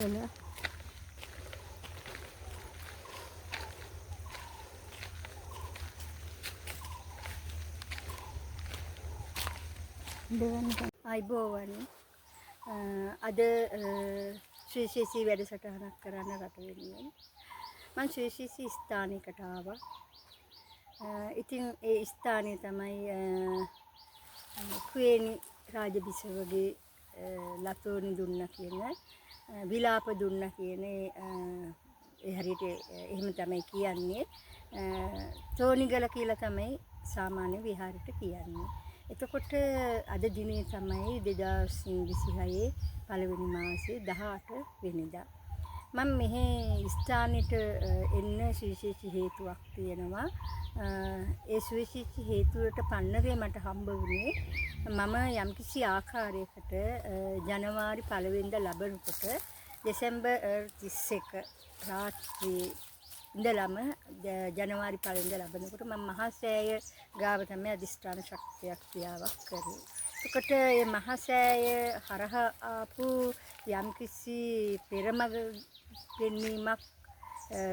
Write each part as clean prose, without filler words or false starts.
වල අයිබෝවන් අද ශ්‍රීශේෂී වැඩසටහනක් කරන්න රට වෙනුවෙන් මම ශ්‍රීශේෂී ස්ථානයකට ආවා. ඉතින් ඒ ස්ථානය තමයි කුවේණි රාජබිසවගේ ලතෝනි දුන්නා කියන විලාප දුන්නා කියන ඒ හරියට එහෙම තමයි කියන්නේ. තෝනිගල කියලා තමයි සාමාන්‍ය විහාරයට කියන්නේ. එතකොට අද දිනේ තමයි 2026 පළවෙනි මාසේ 18 වෙනිදා. මම මෙහි ස්ථානෙට එන්න සුවිශේෂී හේතුවක් තියෙනවා. ඒ සුවිශේෂී හේතුවට පන්නරේ මට හම්බ වුණේ මම යම්කිසි ආකාරයකට ජනවාරි 1 වෙනිදා ලබනකොට දෙසැම්බර් 31 රාත්‍රියේ ඉඳලම ජනවාරි 1 වෙනිදා ලබනකොට මම මහසෑය ගාව තමයි අධිෂ්ඨාන ශක්තියක් ක්‍රියාවක් කරේ. එතකොට මේ මහසෑය හරහා ආපු යම්කිසි පෙරමග පෙන්වීමක්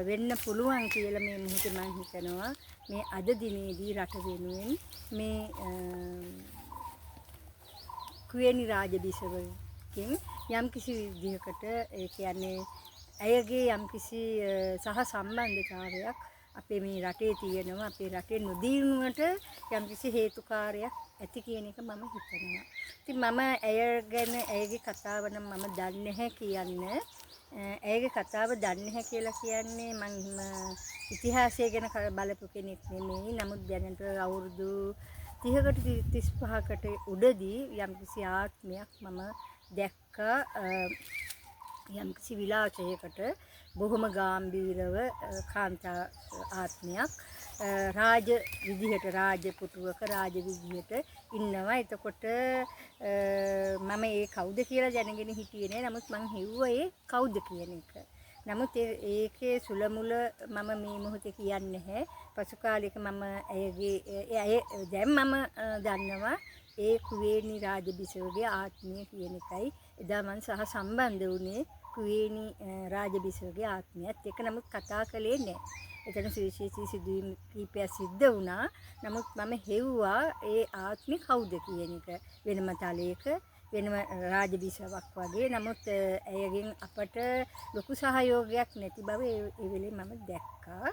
වෙන්න පුළුවන් කියලා මේ මොහොතේ මම හිතනවා. මේ අද දිනේදී රට වෙනුවෙන් මේ කුවේණි රාජබිසවකින් යම්කිසි විදිහකට ඒ කියන්නේ ඇයගේ යම්කිසි සහ සම්බන්ධතාවයක් අපේ මේ රටේ තියෙනවා. අපේ රටේ නොදියුණුවට යම්කිසි හේතුකාරයක් ඇති කියන එක මම හිතනවා. ඉතින් මම ඇය ගැන ඇයගේ කතාව නම් මම දන්නේ නැහැ කියන්න. ඇයගේ කතාව දන්නේ නැහැ කියලා කියන්නේ මම ඉතිහාසය ගැන බලපු කෙනෙක් නෙමෙයි. නමුත් දැනට අවුරුදු 30කට 35කට උඩදී යම්කිසි ආත්මයක් මම දැක්කා. යම්කිසි විලාසයකට බොහොම ගැඹීරව කාන්තා ආත්මයක් රාජ විදිහට රාජ පුටුවක රාජ විදිහට ඉන්නවා. එතකොට මම ඒ කවුද කියලා දැනගෙන හිටියේ නෑ. නමුත් මං හෙව්වා ඒ කවුද කියන එක. නමුත් ඒකේ සුලමුල මම මේ මොහොතේ කියන්නේ නැහැ. පසු කාලයක මම ඇයගේ දැන් මම දන්නවා ඒ කුවේණි රාජබිසවගේ ආත්මය කියන එකයි. එදා මම සහ සම්බන්ධ වුණේ කුවේණි රාජබිසවගේ ආත්මයත් එක්ක. නමුත් කතා කළේ නැහැ. එතන සුවිශේෂී සිදුවීම් කීපයක් සිද්ධ වුණා. නමුත් මම හෙව්වා ඒ ආත්මේ කවුද කියන එක. වෙනම තලයක වෙනම රාජබිසවක් වගේ. නමුත් ඇයගෙන් අපට ලොකු සහයෝගයක් නැති බව ඒ වෙලේ මම දැක්කා.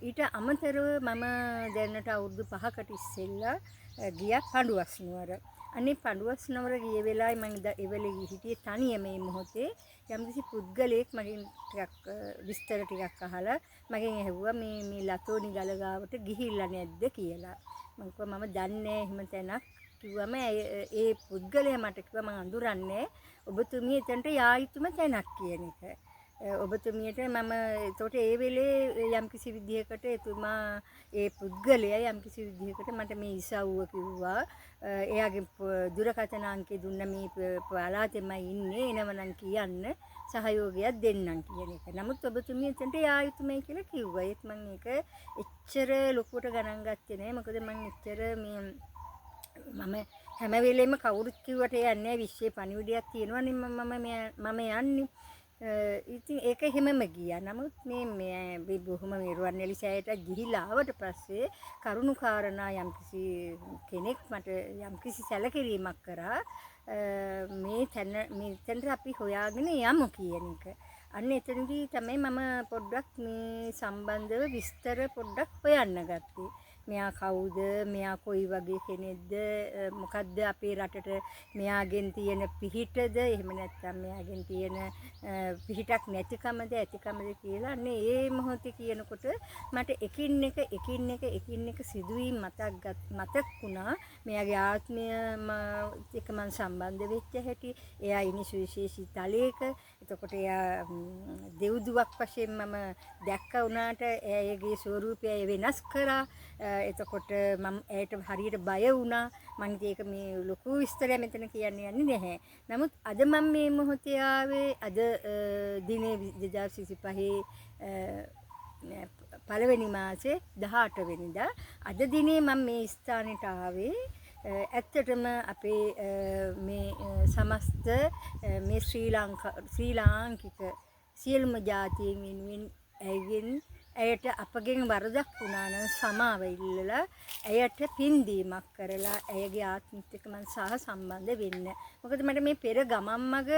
ඊට අමතරව මම දැනට අවුරුදු 5කට ඉස්සෙල්ලා ගියා පඬුවස් නුවර. අනේ පඬුවස් නුවර ගිය වෙලාවේ මම ඒ වෙලේ හිටියේ තනියම මේ මොහොතේ. යම්කිසි පුද්ගලයෙක් මගෙන් ටිකක් විස්තර ටිකක් අහලා මගෙන් ඇහුවා මේ ලතෝනි ගල ගාවට ගිහිල්ලා නැද්ද කියලා. මම කිව්වා මම දන්නේ එහෙම තැනක්. කිව්වම ඒ පුද්ගලයා මට කිව්වා මම අඳුරන්නේ ඔබතුමිය එතනට යා යුතුම තැනක් කියන එක. ඔබතුමියට මම එතකොට ඒ වෙලේ යම්කිසි විදිහකට එතුමා ඒ පුද්ගලයා යම්කිසි විදිහකට මට මේ ඉසව්ව කිව්වා. එයාගේ දුරකථන අංකය දුන්න මේ පළාතෙම ඉන්නේ එනවනම් කියන්න සහයෝගයක් දෙන්නම් කියන එක. නමුත් ඔබතුමිය එතනට යා යුතුමයි කියලා කිව්වා. ඒත් මම ඒක එච්චර ලොකුවට ගණන් ගත්තේ නෑ. මොකද මම එච්චර මම හැම වෙලෙම කවුරුත් කිව්වට යන්නේ විශ්වයේ පණිවිඩයක් තියෙනවනේ මම යන්නේ. ඉතින් ඒක හැමම ගියා. නමුත් මේ බොහොම රුවන්වැලි සෑයට ගිහිලා ආවට පස්සේ කරුණු කාරණා යම්කිසි කෙනෙක් මට යම්කිසි සැලකිරීමක් කරා. මෙතනට අපි හොයාගෙන යමු කියන එක. අන්න එතනදී තමයි මම පොඩ්ඩක් මේ සම්බන්ධව විස්තර පොඩ්ඩක් හොයන්න ගත්තේ. මෙයා කවුද? මෙයා කොයි වගේ කෙනෙක්ද? මොකද්ද අපේ රටට මෙයාගෙන් තියෙන පිහිටද? එහෙම නැත්නම් මෙයාගෙන් තියෙන පිහිටක් නැතිකමද ඇතිකමද කියලා අන්නේ ඒ මොහොතේ කියනකොට මට එකින් එක සිදුවීම් මතක් වුණා. මෙයාගේ ආත්මය එක්ක මම සම්බන්ධ වෙච්ච හැටි. එයා ඉනි සුවිශේෂී තලයක. එතකොට එයා දෙව්දුවක් වශයෙන් මම දැක්කා වුණාට එයාගේ ස්වරූපය වෙනස් කරා. එතකොට මම ඇයට හරියට බය වුණා. මම ඒක මේ ලොකු විස්තරයක් මෙතන කියන්න යන්නේ නැහැ. නමුත් අද මම මේ මොහොතේ ආවේ අද දිනේ 2025 පළවෙනි මාසේ 18 වෙනිදා. අද දිනේ මම මේ ස්ථානෙට ආවේ ඇත්තටම අපේ මේ සමස්ත මේ ශ්‍රී ලාංකික සියලුම ජාතීන් වෙනුවෙන් ඇයට අපගෙන් වරදක් වුණා නම් සමාව ඉල්ලලා ඇයට පින්දීමක් කරලා ඇයගේ ආත්මිත් එක්ක මම සම්බන්ධ වෙන්න. මොකද මට මේ පෙර ගමන් මග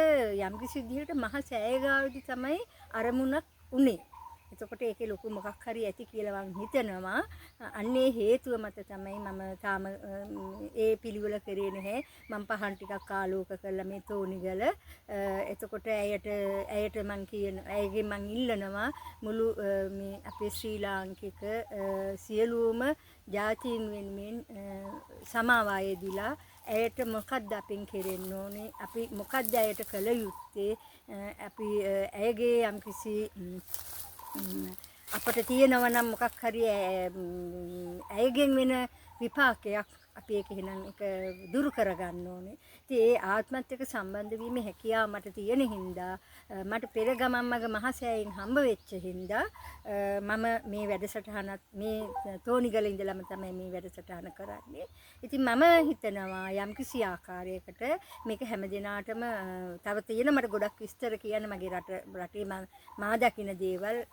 යම්කිසි විදිහකට මහ සෑය ගාවේදී තමයි අරමුණක් උනේ. එතකොට ඒකේ ලොකු මොකක් හරි ඇති කියලා මම හිතනවා. අන්නේ හේතුව මත තමයි මම තාම ඒ පිළිවෙල කරේ නැහැ. මම පහන් ටිකක් ආලෝක කරලා මේ තෝනිගල එතකොට ඇයට මම ඇයගෙන් මම ඉල්ලනවා මුළු මේ අපේ ශ්‍රී ලාංකික සියලුම ජාතීන් වෙනුවෙන් සමාවායේ දීලා ඇයට මොකක්ද අපෙන් කෙරෙන්න ඕනේ? අපි මොකක්ද ඇයට කළ යුත්තේ? අපි ඇයගේ යම්කිසි අපට තියෙනවා නම් මොකක් හරි ඇයගෙන් වෙන විපාකයක් අපි ඒක එහෙනම් ඒක දුරු කරගන්න ඕනේ. ඉතින් ඒ ආත්මත් එක්ක සම්බන්ධ වීමේ හැකියාව මට තියෙන හින්දා මට පෙර ගමන් මග මහසෑයෙන් හම්බ වෙච්ච හින්දා මම මේ වැඩසටහනත් මේ තෝනිගල ඉඳලම තමයි මේ වැඩසටහන කරන්නේ. ඉතින් මම හිතනවා යම්කිසි ආකාරයකට මේක හැම දිනාටම තව තියෙන මට ගොඩක් විස්තර කියන්න මගේ රටේ මා දකින දේවල්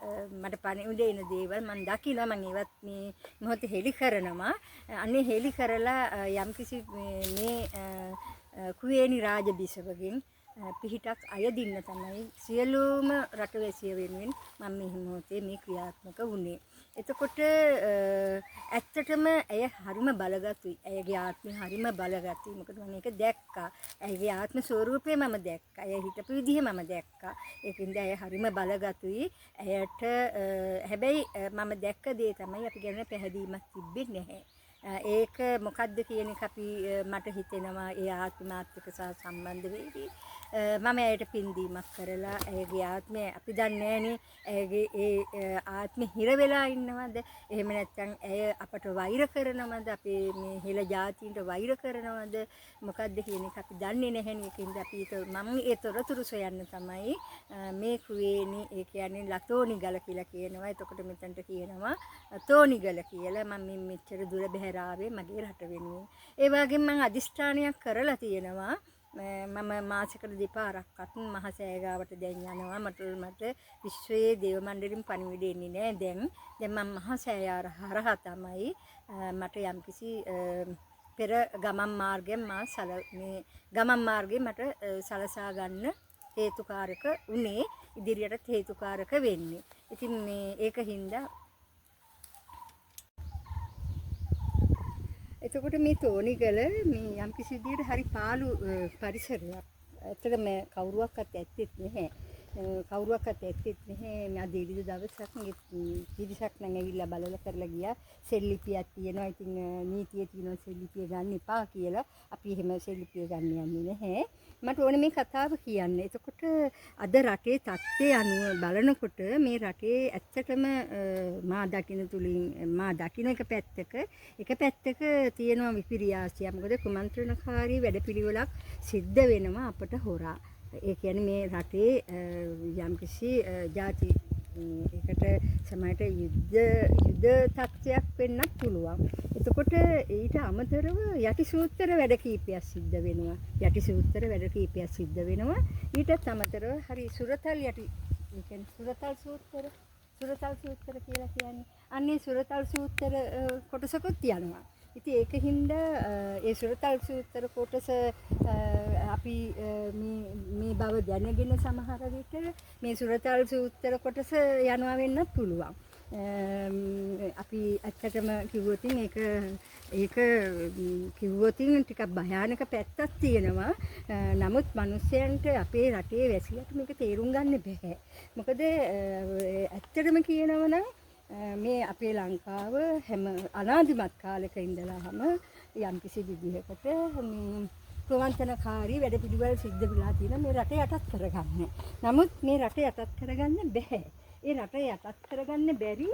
මට පණිවිඩ එන දේවල් මම දකිනවා මම ඒවත් මේ මොහොතේ හෙලි කරනවා. අනේ හෙලි කරලා යම්කිසි මේ කුවේණි රාජබිසවගෙන් පිහිටක් අයදින්න තමයි සියලුම රටවැසිය වෙනුවෙන් මම මේ මොහොතේ මේ ක්‍රියාත්මක වුණේ. එතකොට ඇත්තටම ඇය හරිම බලගතුයි. ඇයගේ ආත්මය හරිම බලගතුයි. මොකද මම ඒක දැක්කා. ඇයගේ ආත්ම ස්වරූපය මම දැක්කා. ඇය හිටපු විදිහ මම දැක්කා. ඒකින්ද ඇය හරිම බලගතුයි. ඇයට හැබැයි මම දැක්ක දේ තමයි අපි ගැන පැහැදීමක් තිබෙන්නේ නැහැ. ඒක මොකද්ද කියන එක අපි මට හිතෙනවා ඒ ආත්මාත්මික සහ සම්බන්ධ වෙවි. මම ඇයට පින්දීමක් කරලා ඇයගේ ආත්මය අපි දන්නේ නැහනේ ඇයගේ ඒ ආත්මෙ හිර වෙලා ඉන්නවද? එහෙම නැත්නම් ඇය අපට වෛර කරනවද? අපේ මේ හෙළ ජාතීන්ට වෛර කරනවද? මොකද්ද කියන එක අපි දන්නේ නැහැනේ. ඒකින්ද අපි මම ඒ තොරතුරු සොයන්න තමයි මේ කුවේණි ඒ කියන්නේ ලතෝනිගල කියලා කියනවා. එතකොට මෙතනට කියනවා තෝනිගල කියලා. මම මෙච්චර දුර බැහැරාවේ මගේ රට වෙනුවෙන්. ඒ වගේම මම අදිෂ්ඨානයක් කරලා තියෙනවා. මම මාසෙකට දෙපාරක්වත් මහසෑය ගාවට දැන් යනවා. මට විශ්වයේ දේව මණ්ඩලෙන් පණිවිඩ එන්නේ නැහැ. දැන් මම මහසෑය හරහා තමයි මට යම්කිසි පෙර ගමන් මාර්ගයෙන් මේ ගමන් මාර්ගේ මට සලසා ගන්න හේතුකාරක උනේ, ඉදිරියටත් හේතුකාරක වෙන්නේ. ඉතින් මේ ඒකින්ද එතකොට මේ තෝනිගල මේ යම්කිසි විදිහට හරි පාළු පරිසරයක්. ඇත්තටම කවුරුවක්වත් ඇත්තෙත් නැහැ. කවුරුවක්වත් ඇත්තෙත් නැහැ. මම දීලිද දවසක් පිරිසක් නම් ඇවිල්ලා බලලා කරලා ගියා. සෙල්ලිපියක් තියෙනවා. ඉතින් නීතියේ තියෙනවා සෙල්ලිපිය ගන්න එපා කියලා. අපි එහෙම සෙල්ලිපිය ගන්න යන්නේ නැහැ. මට ඕනේ මේ කතාව කියන්න. එතකොට අද රටේ තත්ත්වය අනුව බලනකොට මේ රටේ ඇත්තටම මා දකින එක පැත්තක තියෙනවා විපිරියාසය. මොකද කුමන්ත්‍රණකාරී වැඩපිළිවෙලක් සිද්ධ වෙනවා අපට හොරා. ඒ කියන්නේ මේ රටේ යම්කිසි ಜಾති ඒකට සමහරට යුද්ධ තත්ත්වයක් වෙන්නත් පුළුවන්. එතකොට ඊට අමතරව යටි සූත්‍ර වැඩ කීපයක් සිද්ධ වෙනවා. ඊටත් අමතරව හරි සුරතල් යටි ඒ කියන්නේ සුරතල් සූත්‍ර කියලා කියන්නේ. අන්නේ සුරතල් සූත්‍ර කොටසකුත් යනවා. ඉතින් ඒකින්ද ඒ සුරතල් සූත්‍ර කොටස අපි මේ බව දැනගෙන සමහර විට මේ සුරතල් සූත්‍ර කොටස යනවා වෙන්නත් පුළුවන්. අපි ඇත්තටම කිව්වොත් ඒක කිව්වොත් ටිකක් භයානක පැත්තක් තියෙනවා. නමුත් මිනිස්යන්ට අපේ රටේ වැසියට මේක තේරුම් ගන්න බෑ. මොකද ඇත්තටම කියනවා නම් මේ අපේ ලංකාව හැම අනාදිමත් කාලයක ඉඳලාම යම්කිසි විදිහකට මේ ප්‍රවන්තනකාරී වැඩපිළිවෙල සිද්ධ වෙලා තියෙන මේ රට යටත් කරගන්න. නමුත් මේ රට යටත් කරගන්න බෑ. ඒ රට යටත් කරගන්න බැරි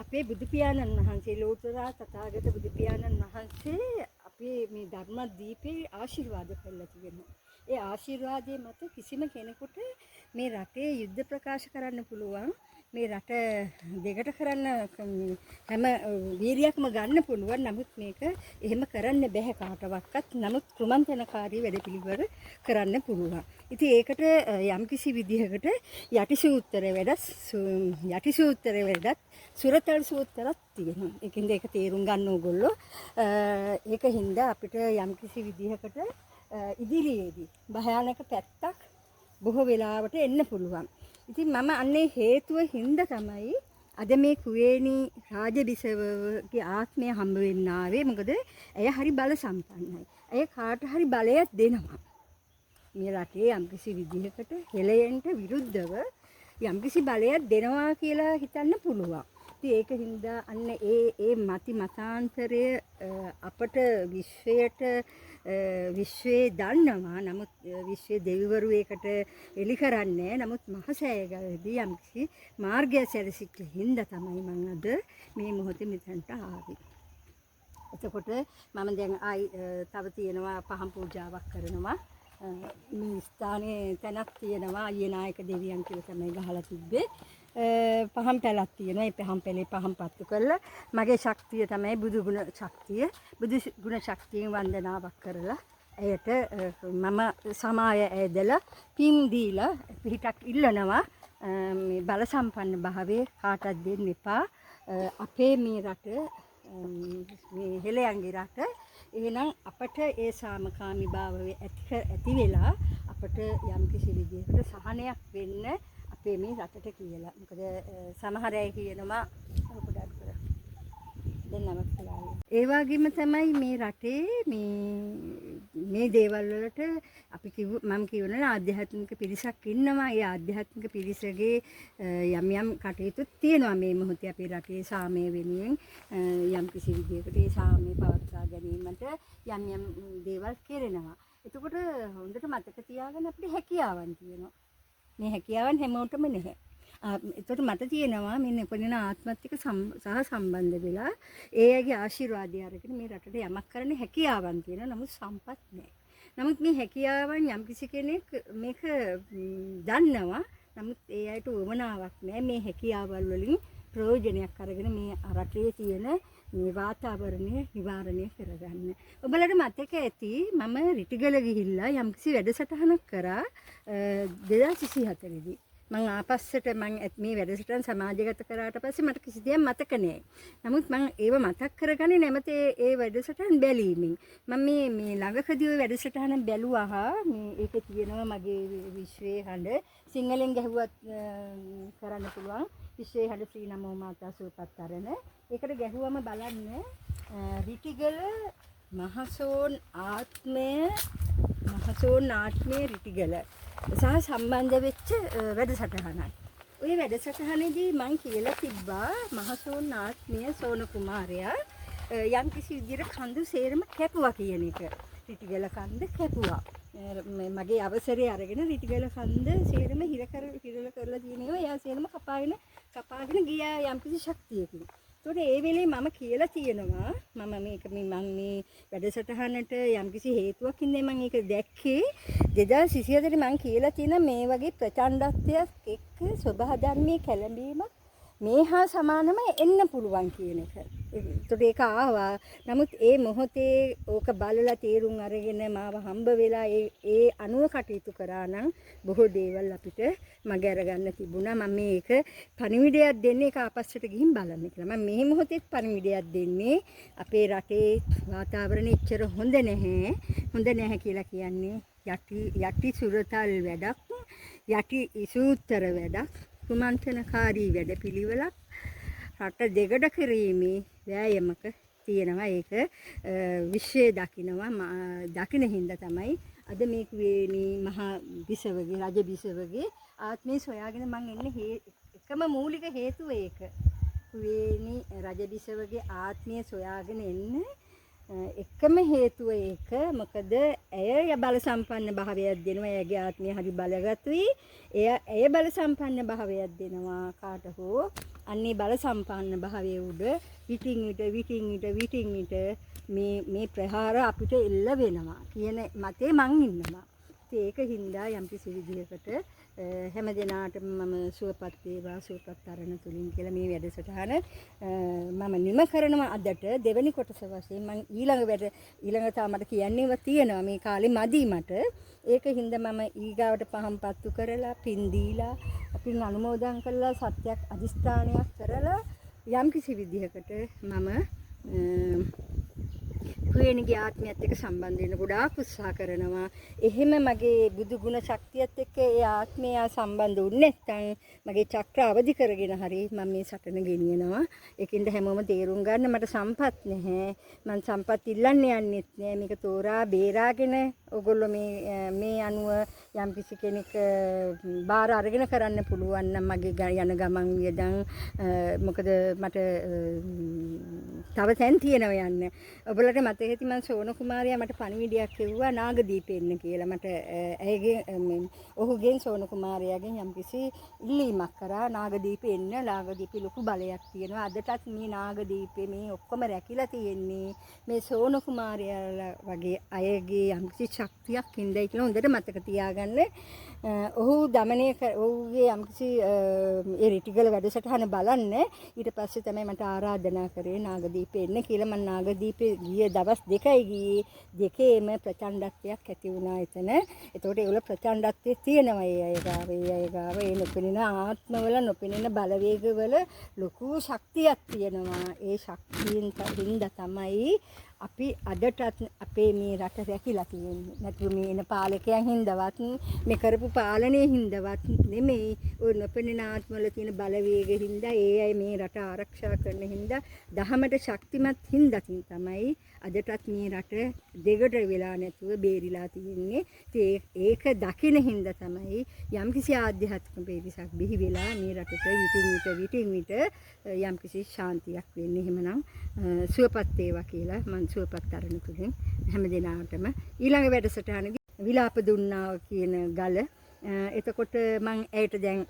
අපේ බුදු පියාණන් වහන්සේ ලෝතර තථාගත බුදු පියාණන් වහන්සේ අපේ මේ ධර්ම දීපේ ආශිර්වාද කළා තියෙනවා. ඒ ආශිර්වාදයේ මත කිසිම කෙනෙකුට මේ රටේ යුද්ධ ප්‍රකාශ කරන්න පුළුවන් මේ රට දෙකට කරන්න හැම වීරියක්ම ගන්න පුළුවන්. නමුත් මේක එහෙම කරන්න බෑ කාටවත්. නමුත් ක්‍රමන්තනකාරී වැඩපිළිවෙල කරන්න පුළුවන්. ඉතින් ඒකට යම්කිසි විදිහකට යටිසූත්‍ර වැඩත් සුරතල් සූත්‍රයක් තියෙනවා. ඒකින්ද ඒක තේරුම් ගන්න ඕගොල්ලෝ. ඒකින්ද අපිට යම්කිසි විදිහකට ඉදිරියේදී භයානක පැත්තක් බොහෝ වෙලාවට එන්න පුළුවන්. ඉතින් මම අන්නේ හේතුව හින්දා තමයි අද මේ කුවේණී රාජබිසවගේ ආත්මය හම්බ වෙන්න ආවේ. මොකද ඇය හරි බල සම්පන්නයි. ඇය කාට හරි බලයක් දෙනවා. මේ රටේ යම්කිසි විදිහකට හෙළයන්ට විරුද්ධව යම්කිසි බලයක් දෙනවා කියලා හිතන්න පුළුවන්. ඉතින් ඒක හින්දා අන්න ඒ මතාන්තරය අපට විශ්වයේ දන්නවා. නමුත් විශ්වයේ දෙවිවරු ඒකට එලි කරන්නේ. නමුත් මහසෑයකදී යම්කිසි මාර්ගය සැලසිච්ච හින්දා තමයි මම අද මේ මොහොතේ මෙතනට ආවේ. එතකොට මම දැන් තව තියෙනවා පහන් පූජාවක් කරනවා. මේ ස්ථානයේ තැනක් තියෙනවා. අයියනායක දෙවියන් කියලා තමයි ගහලා තිබ්බේ. පහන් පැලක් තියෙනවා. ඒ පහන් පැලේ පහන් පත්තු කරලා මගේ ශක්තිය තමයි බුදු ගුණ ශක්තිය. බුදු ගුණ ශක්තියෙන් වන්දනාවක් කරලා ඇයට මම සමාය ඇදලා පින් දීලා පිටක් ඉල්ලනවා. මේ බල සම්පන්න භාවයේ කාටවත් දෙන්න එපා. අපේ මේ රට මේ හෙළයන්ගේ රට. එහෙනම් අපට ඒ සාමකාමී භාවය ඇති වෙලා අපට යම්කිසි විදිහකට සහනයක් වෙන්න අපේ මේ රටට කියලා. මොකද සමහර අය කියනවා පොඩක් කර දැන් නමස්කාරයි. ඒ වගේම තමයි මේ රටේ මේ දේවල් වලට අපි මම කියවන ආධ්‍යාත්මික පිරිසක් ඉන්නවා. ඒ ආධ්‍යාත්මික පිරිසගේ යම් කටයුතු තියෙනවා මේ මොහොතේ අපේ රටේ සාමය වෙනුවෙන් යම්කිසි විදිහකට ඒ සාමය පවත්වා ගැනීමට යම් දේවල් කෙරෙනවා. එතකොට හොඳට මතක තියාගන්න අපිට හැකියාවන් තියෙනවා. මේ හැකියාවන් හැමෝටම නැහැ. එතකොට මට තියෙනවා මේ උපදින ආත්මත් එක්ක සහ සම්බන්ධ වෙලා ඒ අයගේ ආශිර්වාදය අරගෙන මේ රටට යමක් කරන්න හැකියාවන් තියෙනවා. නමුත් සම්පත් නැහැ. නමුත් මේ හැකියාවන් යම්කිසි කෙනෙක් මේක දන්නවා. නමුත් ඒ අයට උවමනාවක් නැහැ මේ හැකියාවල් වලින් ප්‍රයෝජනයක් අරගෙන මේ රටේ තියෙන මේ වාතාවරණය නිවාරණය කරගන්න. ඔබලට මතක ඇති මම රිටිගල ගිහිල්ලා යම්කිසි වැඩසටහනක් කරා 2024 දී. මම ආපස්සට මේ වැඩසටහන සමාජගත කරාට පස්සේ මට කිසි දෙයක් මතක නෑ. නමුත් මම ඒව මතක් කරගන්නේ නැමෙත ඒ වැඩසටහන බැලීමෙන්. මම මේ ළඟකදී ඔය වැඩසටහන බැලුවා. මේ ඒකේ තියෙනවා මගේ විශ්වයේ හඬ සිංහලෙන් ගැහුවත් කරන්න පුළුවන්. විශ්වයේ හඬ ශ්‍රී නමෝ මාතා සූපත් කරන. ඒකට ගැහුවම බලන්න රිටිගල මහසෝන් ආත්මය රිටිගල සහ සම්බන්ධ වෙච්ච වැඩසටහනක්. ওই වැඩසටහනේදී මම කියලා තිබ්බා මහසෝන් ආත්මය සෝන කුමාරයා යම්කිසි විදිහට කඳු සේරම කැපුවා කියන එක. රිටිගල කන්ද කැපුවා. මගේ අවසරය අරගෙන රිටිගල කන්ද සේරම හිර කරලා තියෙනවා. එයා සේරම කපාගෙන ගියා යම්කිසි ශක්තියකින්. ඒකට ඒ වෙලේ මම කියලා තියෙනවා මම මේ වැඩසටහනට යම්කිසි හේතුවක් ඉඳන් මම ඒක දැක්කේ 2024 මම කියලා තියෙන මේ වගේ ප්‍රචණ්ඩත්වයක් එක්ක ස්වභාව ධර්මයේ කැළඹීමක් මේ හා සමානම එන්න පුළුවන් කියන එක. ඒකට ඒක ආවා. නමුත් ඒ මොහොතේ ඕක බලලා තේරුම් අරගෙන මාව හම්බ වෙලා ඒ අනුව කටයුතු කරා නම් බොහෝ දේවල් අපිට මග අරගන්න තිබුණා. මම මේක පණිවිඩයක් දෙන්නේ ඒක ආපස්සට ගිහින් බලන්න කියලා. මම මේ මොහොතේත් පණිවිඩයක් දෙන්නේ අපේ රටේ වාතාවරණය එච්චර හොඳ නැහැ කියලා කියන්නේ යටි සුරතල් වැඩක්, යටි සූත්‍ර වැඩක්, කුමන්ත්‍රණකාරී වැඩපිළිවෙලක් රට දෙගඩ කිරීමේ වෑයමක තියෙනවා. ඒක විශ්වයේ දකින්න හින්දා තමයි අද මේ කුවේණී මහා බිසවගේ රජ බිසවගේ ආත්මය සොයාගෙන මම එන්නේ. එකම මූලික හේතුව ඒක. කුවේණී රජ බිසවගේ ආත්මය සොයාගෙන එන්න එකම හේතුව ඒක. මොකද ඇය බල සම්පන්න භාවයක් දෙනවා. ඇයගේ ආත්මය හරි බලගතුයි. ඇය බල සම්පන්න භාවයක් දෙනවා කාට හෝ. අන්නේ බල සම්පන්න භාවයේ උඩ විටින් විට මේ ප්‍රහාර අපිට එල්ල වෙනවා කියන මතේ මං ඉන්නවා. ඒක හින්දා යම්කිසි විදිහකට හැම දිනාටම මම සුවපත් වේවා සුවපත් තරණ තුලින් කියලා මේ වැඩසටහන මම නිම කරනවා අදට දෙවෙනි කොටස වශයෙන් මම ඊළඟ තා මට කියන්නේව තියෙනවා මේ කාලේ මදි මට ඒක හින්දා මම ඊගාවට පහම් පත්තු කරලා පින් දීලා අපි අනුමෝදන් කරලා සත්‍යයක් අදිස්ථානයක් කරලා යම් කිසි විදිහකට මම කුවේණිගේ ආත්මයත් එක්ක සම්බන්ධ වෙන්න ගොඩාක් උත්සාහ කරනවා. එහෙම මගේ බුදු ගුණ ශක්තියත් එක්ක ඒ ආත්මය සම්බන්ධ වුනේ නැත්නම් මගේ චක්‍ර අවදි කරගෙන හරි මම මේ සටන ගෙනියනවා. ඒකින්ද හැමෝම තේරුම් ගන්න මට සම්පත් නැහැ. මම සම්පත් ඉල්ලන්න යන්නෙත් නෑ. මේක තෝරා බේරාගෙන ඔයගොල්ලෝ මේ අනුව යම් කිසි කෙනෙක් බාර අරගෙන කරන්න පුළුවන් නම් මගේ යන ගමන් වියදම් මොකද මට තව තැන් තියෙනවා යන්න. ඔබලට මතක ඇති මම සෝන කුමාරයා මට පණිවිඩයක් කිව්වා නාගදීපෙ එන්න කියලා. මට ඇයගෙන් ඔහුගෙන් සෝන කුමාරයාගෙන් යම්කිසි ඉල්ලීමක් කරා නාගදීපෙ එන්න. නාගදීපෙ ලොකු බලයක් තියෙනවා. අදටත් මේ නාගදීපෙ මේ ඔක්කොම රැකිලා තියෙන්නේ මේ සෝන කුමාරයාලා වගේ අයගේ යම්කිසි ශක්තියක් හින්දායි කියලා හොඳට මතක තියාගන්න. ඔහු දමනය ඔහුගේ යම්කිසි ඒ රිටිගල වැඩසටහන බලන්න. ඊට පස්සේ තමයි මට ආරාධනා කරේ නාගදීපෙ එන්න කියලා. මම නාගදීපෙ ගිය දවස් දෙකයි ගියේ. දෙකේම ප්‍රචණ්ඩත්වයක් ඇති වුණා එතන. ඒතකොට ඒවල ප්‍රචණ්ඩත්වයේ තියෙනවා ඒ අය ගාව ඒ නොපෙනෙන ආත්මවල නොපෙනෙන බලවේගවල ලොකු ශක්තියක් තියෙනවා. ඒ ශක්තියෙන් හින්දා තමයි අපි අදටත් අපේ මේ රට රැකිලා තියෙන්නේ. නැත්නම් මේ එන පාලකයන් හින්දාවත් මේ කරපු පාලනයේ හින්දාවත් නෙමෙයි. ඔය නොපෙනෙන ආත්මවල තියෙන බලවේග හින්දා ඒ අය මේ රට ආරක්ෂා කරන හින්දා දහමට ශක්තිමත් හින්දා තමයි අදටත් මේ රට දෙගොඩ වෙලා නැතුව බේරිලා තියෙන්නේ. ඒක දකින හින්දා තමයි යම්කිසි ආධ්‍යාත්මික පිරිසක් බිහි වෙලා මේ රටට විටින් විට යම්කිසි ශාන්තියක් වෙන්නේ. එහෙමනම් සුවපත් වේවා කියලා මම සුවපත් තරණ තුලින් හැම දිනාටම ඊළඟ වැඩසටහනදී විලාප දුන්නා කියන ගල එතකොට මම ඇයට දැන්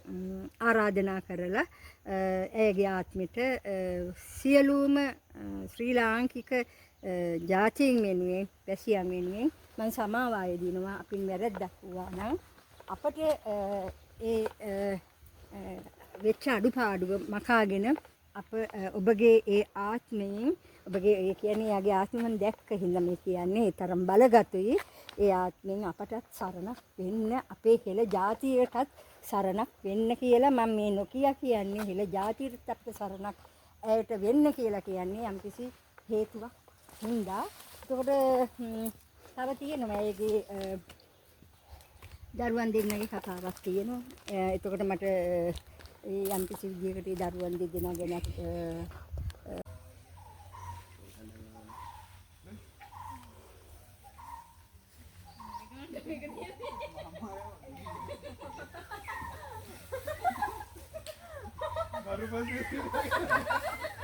ආරාධනා කරලා ඇයගේ ආත්මෙට සියලුම ශ්‍රී ලාංකික ජාතීන් වෙනුවෙන් වැසියන් වෙනුවෙන් මම සමාව ආයදිනවා. අපින් වැරද්දක් වුණා නම් අපට ඒ වෙච්ච අඩුපාඩුව මකාගෙන අප ඔබගේ ඒ ආත්මයෙන් ඔබගේ ඒ කියන්නේ යාගේ ආත්මෙන් දැක්ක හින්දා මේ කියන්නේ ඒ තරම් බලගතුයි. ඒ ආත්මෙන් අපටත් සරණක් වෙන්න අපේ හෙළ ජාතියටත් සරණක් වෙන්න කියලා මම මේ නොකිය කියන්නේ හෙළ ජාතියටත් අපිට සරණක් ඇයට වෙන්න කියලා කියන්නේ යම්කිසි හේතුවක් හින්දා. එතකොට තව තියෙනවා ඒගේ දරුවන් දෙන්නගේ කතාවක් තියෙනවා. එතකොට මට යම්කිසි විදියකට දරුවන් දෙන්නා ගැන baru pasti